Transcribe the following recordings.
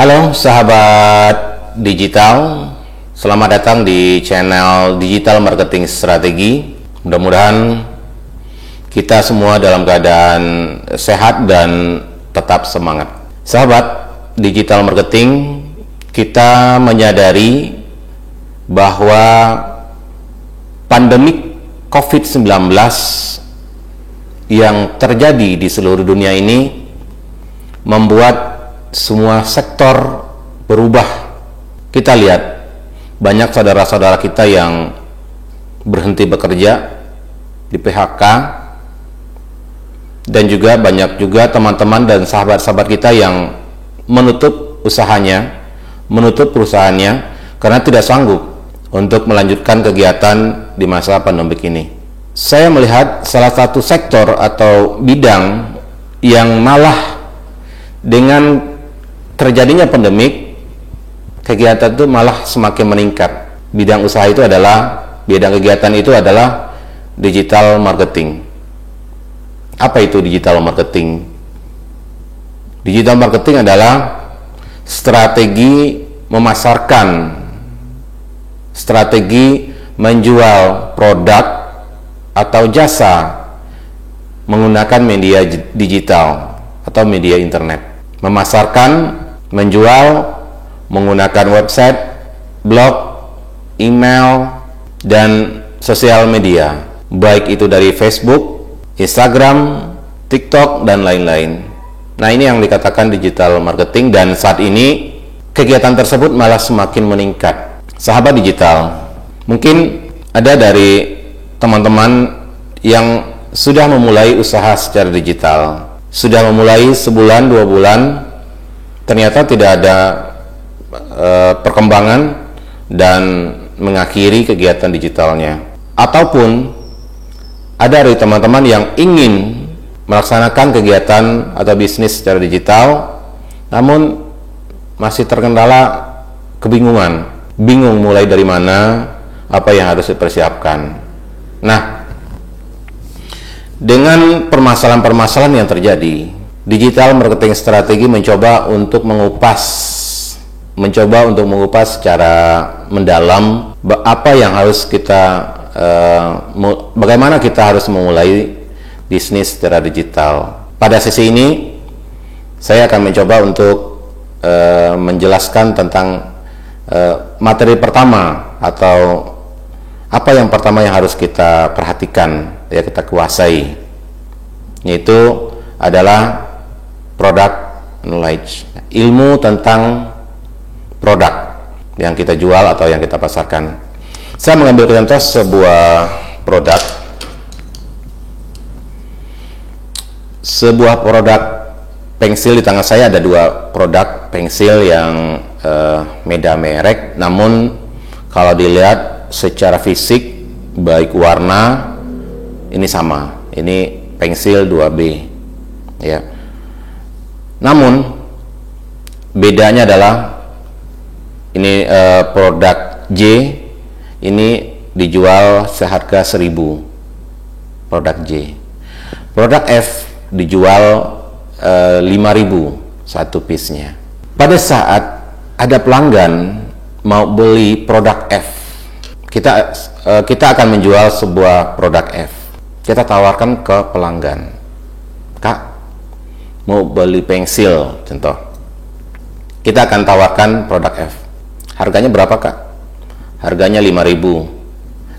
Halo sahabat digital, selamat datang di channel Digital Marketing Strategi. Mudah-mudahan kita semua dalam keadaan sehat dan tetap semangat. Sahabat digital marketing, kita menyadari bahwa pandemik COVID-19 yang terjadi di seluruh dunia ini membuat semua sektor berubah. Kita lihat banyak saudara-saudara kita yang berhenti bekerja, di PHK, dan juga banyak juga teman-teman dan sahabat-sahabat kita yang menutup usahanya, menutup perusahaannya karena tidak sanggup untuk melanjutkan kegiatan di masa pandemik ini. Saya melihat salah satu sektor atau bidang yang malah dengan terjadinya pandemik, kegiatan itu malah semakin meningkat. Bidang usaha itu adalah, bidang kegiatan itu adalah digital marketing. Apa itu digital marketing? Digital marketing adalah strategi memasarkan, strategi menjual produk atau jasa menggunakan media digital atau media internet. Memasarkan, menjual menggunakan website, blog, email, dan sosial media, baik itu dari Facebook, Instagram, TikTok, dan lain-lain. Nah, ini yang dikatakan digital marketing, dan saat ini kegiatan tersebut malah semakin meningkat. Sahabat digital, mungkin ada dari teman-teman yang sudah memulai usaha secara digital, sudah memulai sebulan, 2 bulan, ternyata tidak ada perkembangan dan mengakhiri kegiatan digitalnya. Ataupun ada dari teman-teman yang ingin melaksanakan kegiatan atau bisnis secara digital, namun masih terkendala kebingungan, bingung mulai dari mana, apa yang harus dipersiapkan. Nah, dengan permasalahan-permasalahan yang terjadi, digital marketing strategi mencoba untuk mengupas secara mendalam apa yang harus kita bagaimana kita harus memulai bisnis secara digital. Pada sesi ini saya akan mencoba untuk menjelaskan tentang materi pertama, atau apa yang pertama yang harus kita perhatikan, ya, kita kuasai, yaitu adalah product knowledge, ilmu tentang produk yang kita jual atau yang kita pasarkan. Saya mengambil contoh sebuah produk pensil. Di tangan saya ada 2 produk pensil yang beda merek, namun kalau dilihat secara fisik, baik warna, ini sama. Ini pensil 2B, ya. Namun bedanya adalah ini produk J ini dijual seharga 1.000, produk J. Produk F dijual 5.000 satu piece-nya. Pada saat ada pelanggan mau beli produk F, kita akan menjual sebuah produk F. Kita tawarkan ke pelanggan, "Kak, mau beli pensil," contoh. Kita akan tawarkan produk F. Harganya berapa, Kak? Harganya 5.000.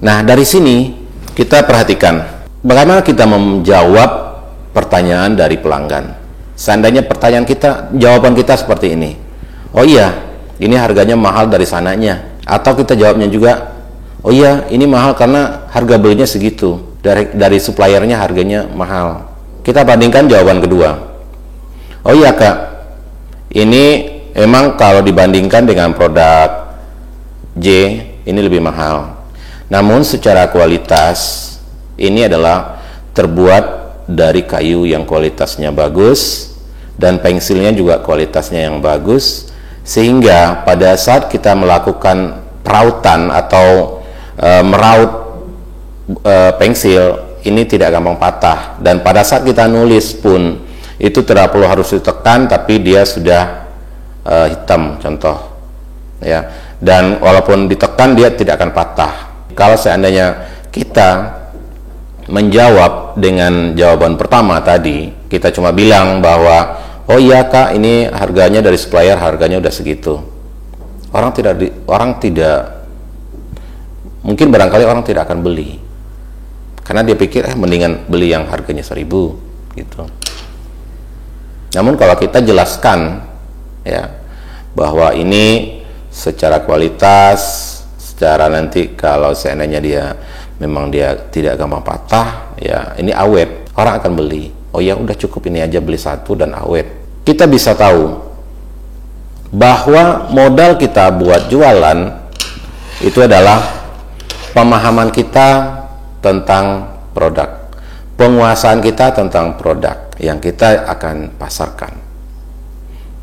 Nah, dari sini kita perhatikan bagaimana kita menjawab pertanyaan dari pelanggan. Seandainya jawaban kita seperti ini, "Oh iya, ini harganya mahal dari sananya." Atau kita jawabnya juga, "Oh iya, ini mahal karena harga belinya segitu. Dari suppliernya harganya mahal." Kita bandingkan jawaban kedua. "Oh iya, Kak, ini memang kalau dibandingkan dengan produk J, ini lebih mahal. Namun secara kualitas, ini adalah terbuat dari kayu yang kualitasnya bagus, dan pensilnya juga kualitasnya yang bagus, sehingga pada saat kita melakukan perautan atau meraut pensil, ini tidak gampang patah. Dan pada saat kita nulis pun, itu tidak perlu harus ditekan, tapi dia sudah hitam contoh, ya. Dan walaupun ditekan dia tidak akan patah. Kalau seandainya kita menjawab dengan jawaban pertama tadi, kita cuma bilang bahwa oh iya kak, ini harganya dari supplier, harganya udah segitu. Orang tidak mungkin barangkali orang tidak akan beli, karena dia pikir mendingan beli yang harganya 1.000 gitu. Namun kalau kita jelaskan ya bahwa ini secara kualitas, secara nanti kalau seandainya dia memang dia tidak gampang patah, ya ini awet, orang akan beli. Oh ya udah cukup ini aja, beli satu dan awet. Kita bisa tahu bahwa modal kita buat jualan itu adalah pemahaman kita tentang produk, penguasaan kita tentang produk yang kita akan pasarkan.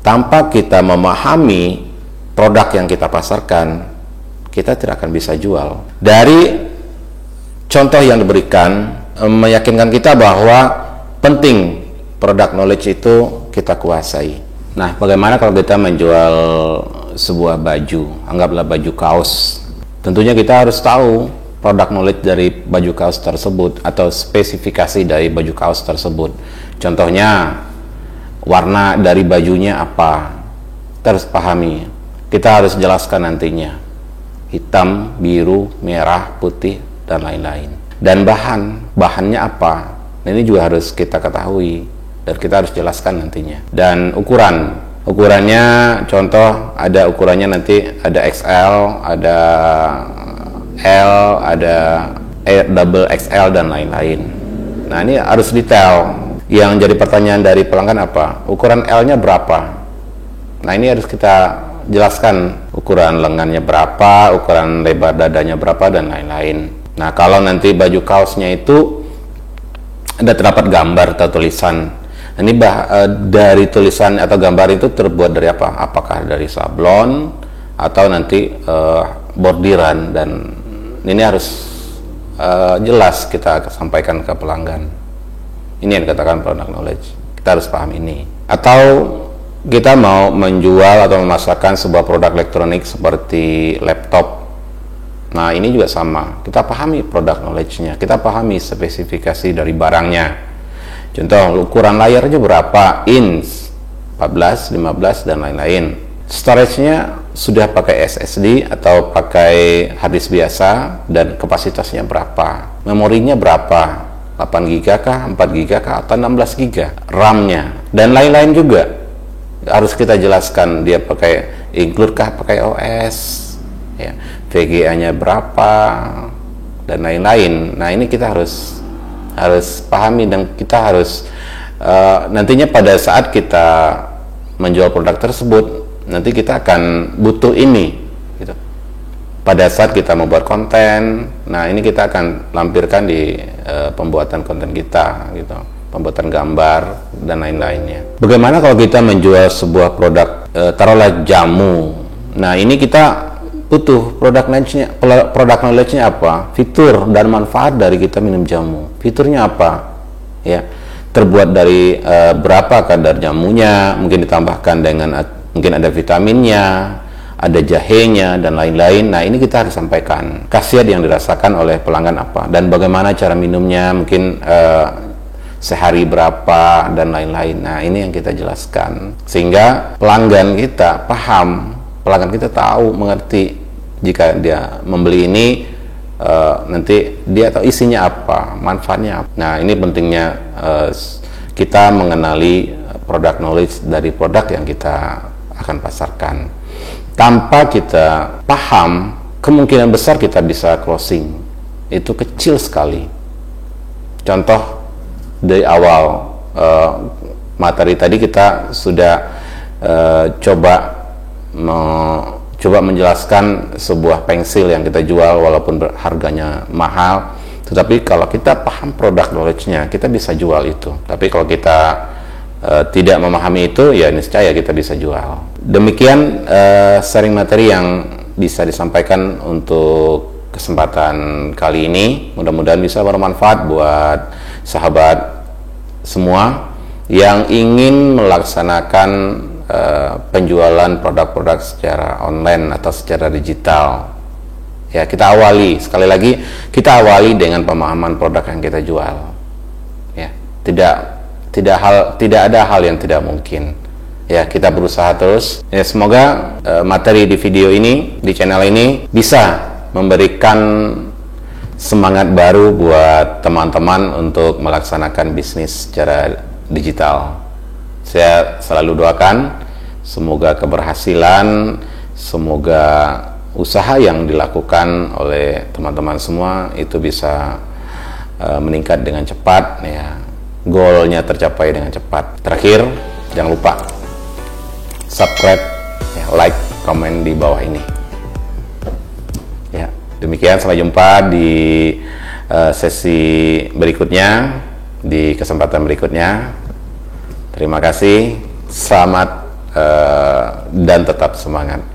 Tanpa kita memahami produk yang kita pasarkan, kita tidak akan bisa jual. Dari contoh yang diberikan meyakinkan kita bahwa penting produk knowledge itu kita kuasai. Nah, bagaimana kalau kita menjual sebuah baju, anggaplah baju kaos. Tentunya kita harus tahu produk knowledge dari baju kaos tersebut atau spesifikasi dari baju kaos tersebut. Contohnya, warna dari bajunya apa, kita harus pahami. Kita harus jelaskan nantinya, hitam, biru, merah, putih, dan lain-lain. Dan bahannya apa, ini juga harus kita ketahui dan kita harus jelaskan nantinya. Dan ukurannya, contoh ada ukurannya nanti ada XL, ada L, ada double XL dan lain-lain. Nah ini harus detail. Yang jadi pertanyaan dari pelanggan apa? Ukuran L-nya berapa? Nah ini harus kita jelaskan, ukuran lengannya berapa, ukuran lebar dadanya berapa, dan lain-lain. Nah kalau nanti baju kaosnya itu ada terdapat gambar atau tulisan, ini dari tulisan atau gambar itu terbuat dari apa? Apakah dari sablon atau nanti bordiran, dan ini harus jelas kita sampaikan ke pelanggan. Ini yang dikatakan product knowledge, kita harus paham ini. Atau kita mau menjual atau memasarkan sebuah produk elektronik seperti laptop. Nah ini juga sama, kita pahami produk knowledge-nya, kita pahami spesifikasi dari barangnya. Contoh, ukuran layarnya berapa, inch, 14, 15, dan lain-lain. Storage-nya sudah pakai SSD atau pakai harddisk biasa, dan kapasitasnya berapa, memorinya berapa, 8 GB kah, 4 GB kah, atau 16 GB, RAM-nya, dan lain-lain juga. Harus kita jelaskan, dia pakai include kah, pakai OS, ya, VGA-nya berapa, dan lain-lain. Nah ini kita harus pahami, dan kita harus nantinya pada saat kita menjual produk tersebut, nanti kita akan butuh ini gitu. Pada saat kita membuat konten, nah ini kita akan lampirkan di pembuatan konten kita gitu, pembuatan gambar dan lain-lainnya. Bagaimana kalau kita menjual sebuah produk, taruhlah jamu. Nah ini kita butuh produk knowledge-nya apa, fitur dan manfaat dari kita minum jamu. Fiturnya apa, ya, terbuat dari berapa kadar jamunya, mungkin ditambahkan dengan mungkin ada vitaminnya, ada jahenya, dan lain-lain. Nah ini kita harus sampaikan khasiat yang dirasakan oleh pelanggan apa, dan bagaimana cara minumnya, mungkin sehari berapa, dan lain-lain. Nah ini yang kita jelaskan sehingga pelanggan kita paham, pelanggan kita tahu, mengerti. Jika dia membeli ini, nanti dia tahu isinya apa, manfaatnya apa. Nah ini pentingnya kita mengenali product knowledge dari produk yang kita akan pasarkan. Tanpa kita paham, kemungkinan besar kita bisa closing itu kecil sekali. Contoh, dari awal materi tadi kita sudah coba menjelaskan sebuah pensil yang kita jual walaupun harganya mahal, tetapi kalau kita paham produk knowledge-nya, kita bisa jual itu. Tapi kalau kita tidak memahami itu, ya niscaya kita bisa jual. Demikian sharing materi yang bisa disampaikan untuk kesempatan kali ini. Mudah-mudahan bisa bermanfaat buat sahabat semua yang ingin melaksanakan penjualan produk-produk secara online atau secara digital. Ya, kita awali, sekali lagi kita awali dengan pemahaman produk yang kita jual. Ya, tidak ada hal yang tidak mungkin. Ya, kita berusaha terus. Ya, semoga materi di video ini, di channel ini bisa memberikan semangat baru buat teman-teman untuk melaksanakan bisnis secara digital. Saya selalu doakan semoga keberhasilan, semoga usaha yang dilakukan oleh teman-teman semua itu bisa meningkat dengan cepat, ya, goalnya tercapai dengan cepat. Terakhir, jangan lupa subscribe, ya, like, komen di bawah ini. Ya, demikian, sampai jumpa di sesi berikutnya, di kesempatan berikutnya. Terima kasih, selamat dan tetap semangat.